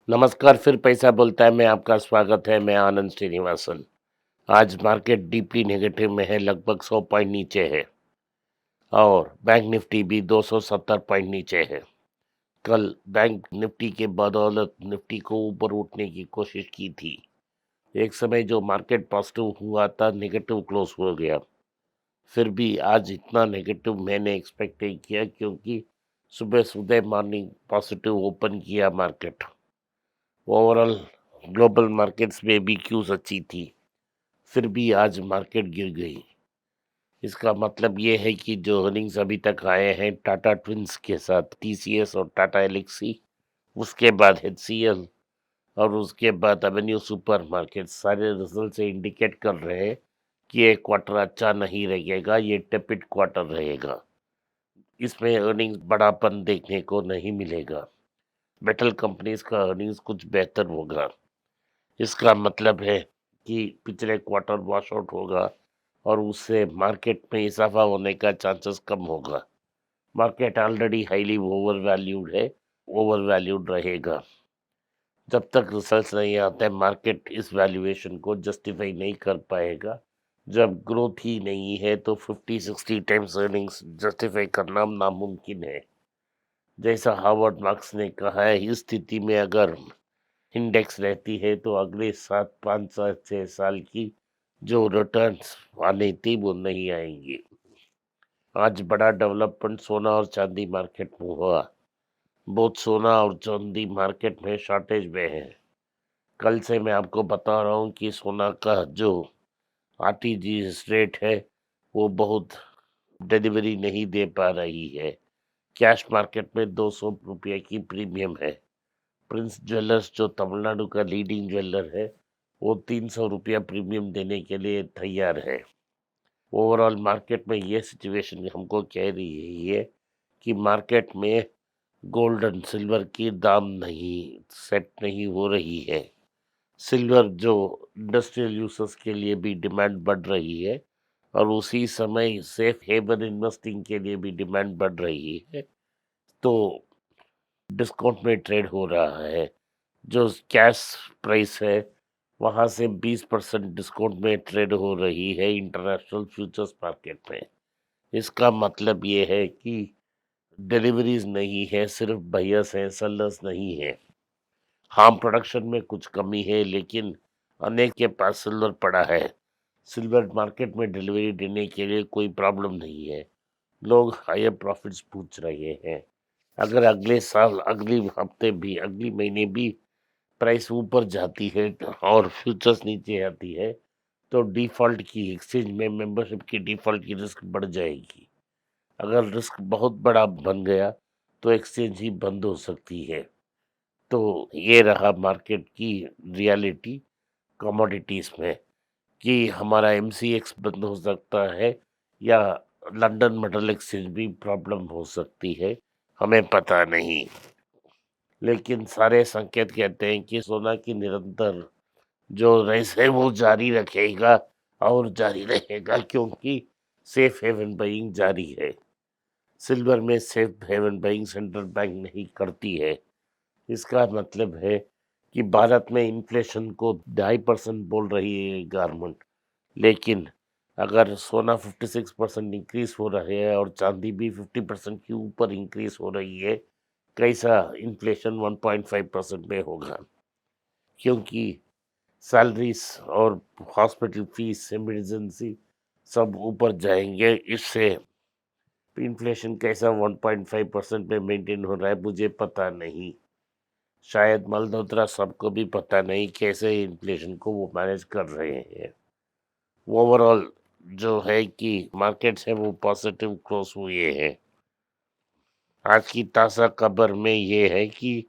नमस्कार, फिर पैसा बोलता है में आपका स्वागत है। मैं आनंद श्रीनिवासन। आज मार्केट डीपली नेगेटिव में है, लगभग 100 पॉइंट नीचे है और बैंक निफ्टी भी 270 पॉइंट नीचे है। कल बैंक निफ्टी के बदौलत निफ्टी को ऊपर उठने की कोशिश की थी। एक समय जो मार्केट पॉजिटिव हुआ था, नेगेटिव क्लोज हो गया। फिर भी आज इतना नेगेटिव मैंने एक्सपेक्ट नहीं किया, क्योंकि सुबह सुबह मॉर्निंग पॉजिटिव ओपन किया मार्केट। ओवरऑल ग्लोबल मार्केट्स में भी क्यूज अच्छी थी, फिर भी आज मार्केट गिर गई। इसका मतलब ये है कि जो अर्निंग्स अभी तक आए हैं टाटा ट्विंस के साथ, टीसीएस और टाटा एलेक्सी, उसके बाद एचसीएल और उसके बाद एवेन्यू सुपर मार्केट, सारे रिजल्ट से इंडिकेट कर रहे हैं कि ये क्वार्टर अच्छा नहीं रहेगा, ये टेपिड क्वार्टर रहेगा। इसमें अर्निंग्स बड़ापन देखने को नहीं मिलेगा। मेटल कंपनीज का अर्निंग्स कुछ बेहतर होगा। इसका मतलब है कि पिछले क्वार्टर वॉश आउट होगा और उससे मार्केट में इजाफा होने का चांसेस कम होगा। Market already highly over valued है, ओवर वैल्यूड रहेगा। जब तक रिजल्ट्स नहीं आते, मार्केट इस वैल्यूएशन को जस्टिफाई नहीं कर पाएगा। जब ग्रोथ ही नहीं है तो 50-60 टाइम्स अर्निंग्स जस्टिफाई करना नामुमकिन है। जैसा हार्वर्ड मार्क्स ने कहा है, इस स्थिति में अगर इंडेक्स रहती है तो अगले 5-6 साल की जो रिटर्न्स आने थी वो नहीं आएंगी। आज बड़ा डेवलपमेंट सोना और चांदी मार्केट में हुआ। बहुत सोना और चांदी मार्केट में शॉर्टेज में है। कल से मैं आपको बता रहा हूँ कि सोना का जो आरटीजीएस रेट है वो बहुत डिलीवरी नहीं दे पा रही है। कैश मार्केट में 200 रुपये की प्रीमियम है। प्रिंस ज्वेलर्स जो तमिलनाडु का लीडिंग ज्वेलर है, वो 300 रुपया प्रीमियम देने के लिए तैयार है। ओवरऑल मार्केट में ये सिचुएशन हमको कह रही है कि मार्केट में गोल्ड एंड सिल्वर की दाम नहीं सेट नहीं हो रही है। सिल्वर जो इंडस्ट्रियल यूसेस के लिए भी डिमांड बढ़ रही है और उसी समय सेफ हेवन इन्वेस्टिंग के लिए भी डिमांड बढ़ रही है, तो डिस्काउंट में ट्रेड हो रहा है। जो कैश प्राइस है वहाँ से 20% डिस्काउंट में ट्रेड हो रही है इंटरनेशनल फ्यूचर्स मार्केट में। इसका मतलब ये है कि डिलीवरीज नहीं है, सिर्फ बायर्स हैं, सेलर्स नहीं है। हाँ, प्रोडक्शन में कुछ कमी है, लेकिन अनेक के पास सिल्वर पड़ा है। सिल्वर मार्केट में डिलीवरी देने के लिए कोई प्रॉब्लम नहीं है। लोग हायर प्रॉफिट्स पूछ रहे हैं। अगर अगले साल, अगली हफ्ते भी, अगली महीने भी प्राइस ऊपर जाती है और फ्यूचर्स नीचे आती है, तो डिफ़ॉल्ट की एक्सचेंज में मेंबरशिप की डिफ़ॉल्ट की रिस्क बढ़ जाएगी। अगर रिस्क बहुत बड़ा बन गया तो एक्सचेंज ही बंद हो सकती है। तो ये रहा मार्केट की रियलिटी कमोडिटीज़ में, कि हमारा एमसीएक्स बंद हो सकता है या लंदन मेटल एक्सचेंज भी प्रॉब्लम हो सकती है, हमें पता नहीं। लेकिन सारे संकेत कहते हैं कि सोना की निरंतर जो रेस है वो जारी रखेगा और जारी रहेगा, क्योंकि सेफ हेवन बाइंग जारी है। सिल्वर में safe haven buying central bank नहीं करती है। इसका मतलब है कि भारत में इन्फ्लेशन को 2.5% बोल रही है गवर्नमेंट, लेकिन अगर सोना 56% इंक्रीज हो रहा है और चांदी भी 50% के ऊपर इंक्रीज हो रही है, कैसा इन्फ्लेशन 1.5% में होगा? क्योंकि सैलरीज और हॉस्पिटल फीस, इमरजेंसी सब ऊपर जाएंगे। इससे इन्फ्लेशन कैसा 1.5% में मेंटेन हो रहा है मुझे पता नहीं। शायद मल्होत्रा सबको भी पता नहीं कैसे इन्फ्लेशन को वो मैनेज कर रहे हैं। ओवरऑल जो है कि मार्केट्स है वो पॉजिटिव क्लोज हुए हैं। आज की ताज़ा खबर में ये है कि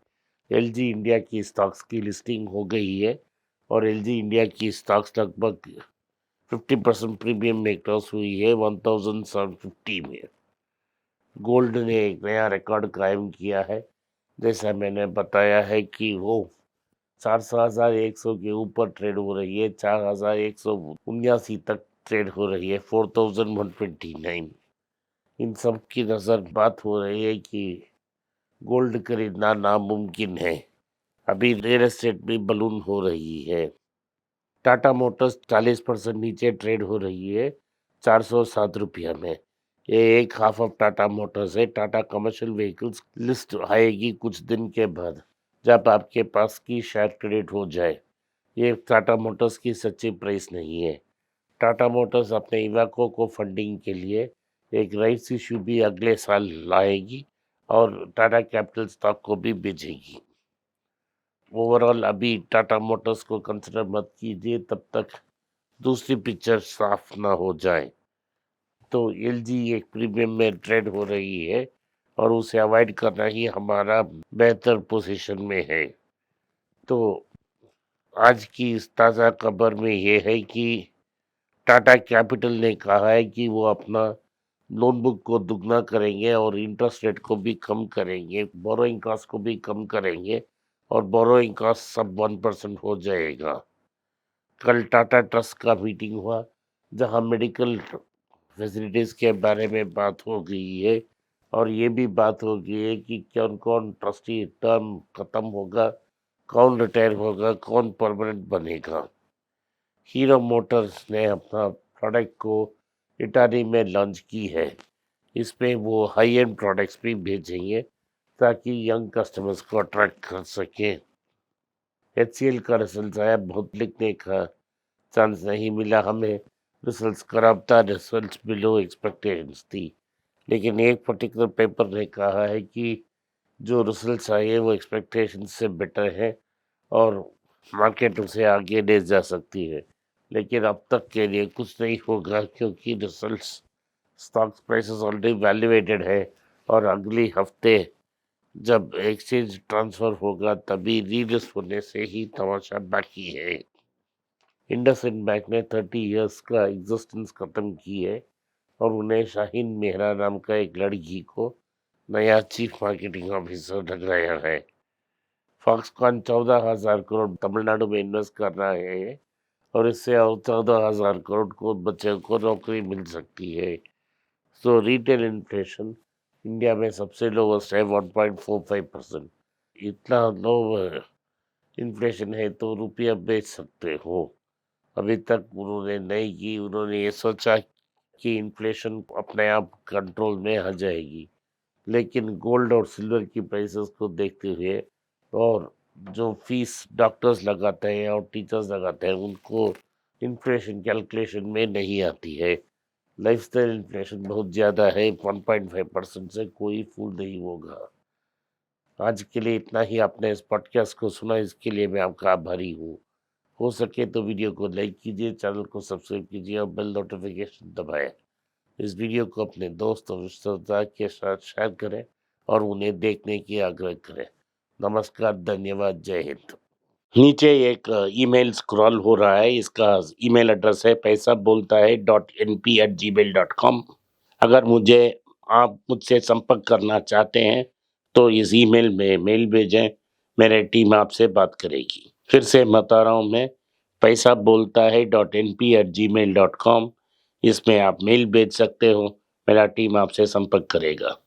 एलजी इंडिया की स्टॉक्स की लिस्टिंग हो गई है और एलजी इंडिया की स्टॉक्स लगभग 50% प्रीमियम में क्रॉस हुई है 1750 में। गोल्ड ने एक नया रिकॉर्ड कायम किया है। जैसा मैंने बताया है कि वो 4,100 के ऊपर ट्रेड हो रही है, 4,179 तक ट्रेड हो रही है, 4,129। इन सब की नज़र बात हो रही है कि गोल्ड खरीदना नामुमकिन है। अभी रियल एस्टेट भी बलून हो रही है। टाटा मोटर्स 40% नीचे ट्रेड हो रही है, 407 रुपया में। ये एक हाफ ऑफ टाटा मोटर्स है। टाटा कमर्शियल व्हीकल्स लिस्ट आएगी कुछ दिन के बाद, जब आपके पास की शेयर क्रेडिट हो जाए। ये टाटा मोटर्स की सच्ची प्राइस नहीं है। टाटा मोटर्स अपने इवाको को फंडिंग के लिए एक राइट्स इशू भी अगले साल लाएगी और टाटा कैपिटल स्टॉक को भी बेचेगी। ओवरऑल अभी टाटा मोटर्स को कंसिडर मत कीजिए तब तक दूसरी पिक्चर साफ ना हो जाए। तो एलजी एक प्रीमियम में ट्रेड हो रही है और उसे अवॉइड करना ही हमारा बेहतर पोजीशन में है। तो आज की इस ताज़ा खबर में ये है कि टाटा कैपिटल ने कहा है कि वो अपना लोन बुक को दुगना करेंगे और इंटरेस्ट रेट को भी कम करेंगे, बोरोइंग कॉस्ट को भी कम करेंगे और बोरोइंग कॉस्ट सब 1% हो जाएगा। कल टाटा ट्रस्ट का मीटिंग हुआ जहां मेडिकल फैसिलिटीज के बारे में बात हो गई है और ये भी बात हो गई है कि कौन कौन ट्रस्टी टर्म खत्म होगा, कौन रिटायर होगा, कौन परमानेंट बनेगा। हीरो मोटर्स ने अपना प्रोडक्ट को इटाली में लॉन्च की है। इसमें वो हाई एंड प्रोडक्ट्स भी भेजेंगे ताकि यंग कस्टमर्स को अट्रैक्ट कर सके। एचसीएल का रिजल्ट आया, बहुत लिखने का चांस नहीं मिला हमें। रिजल्ट्स खराब था, रिजल्ट्स बिलो एक्सपेक्टेशंस थी। लेकिन एक पर्टिकुलर पेपर ने कहा है कि जो रिजल्ट्स आए वो एक्सपेक्टेशन से बेटर है और मार्केट उसे आगे ले जा सकती है। लेकिन अब तक के लिए कुछ नहीं होगा क्योंकि results stock prices already valuated है और अगली हफ्ते जब एक्सचेंज ट्रांसफर होगा तभी रीलिस्ट होने से ही तमाशा बाकी है। इंडसइंड बैंक ने 30 इयर्स का एग्जिस्टेंस खत्म की है और उन्हें शाहीन मेहरा नाम का एक लड़की को नया चीफ मार्केटिंग ऑफिसर लगाया है। फॉक्सकॉन 14,000 करोड़ तमिलनाडु में इन्वेस्ट कर रहा है और इससे और 14,000 करोड़ को बच्चों को नौकरी मिल सकती है। सो रिटेल इन्फ्लेशन इंडिया में सबसे लोवेस्ट है, 1.45%। इतना लो इन्फ्लेशन है तो रुपया बेच सकते हो। अभी तक उन्होंने नहीं की। उन्होंने ये सोचा कि इन्फ्लेशन अपने आप कंट्रोल में आ जाएगी, लेकिन गोल्ड और सिल्वर की प्राइसेस को देखते हुए और जो फीस डॉक्टर्स लगाते हैं और टीचर्स लगाते हैं उनको इन्फ्लेशन कैलकुलेशन में नहीं आती है। लाइफस्टाइल इन्फ्लेशन बहुत ज़्यादा है, 1.5% से कोई फूल नहीं होगा। आज के लिए इतना ही। आपने इस पॉडकास्ट को सुना, इसके लिए मैं आपका आभारी हूँ। हो सके तो वीडियो को लाइक कीजिए, चैनल को सब्सक्राइब कीजिए और बेल नोटिफिकेशन दबाएं। इस वीडियो को अपने दोस्त और रिश्तेदार के साथ शेयर करें और उन्हें देखने की आग्रह करें। नमस्कार, धन्यवाद, जय हिंद। नीचे एक ईमेल स्क्रॉल हो रहा है, इसका ईमेल एड्रेस है पैसा बोलता है .np@gmail.com। अगर आप मुझसे संपर्क करना चाहते हैं तो इस ईमेल में मेल भेजें, मेरी टीम आपसे बात करेगी। फिर से बता रहा हूँ मैं, पैसा बोलता है .np@gmail.com। इसमें आप मेल भेज सकते हो, मेरा टीम आपसे संपर्क करेगा।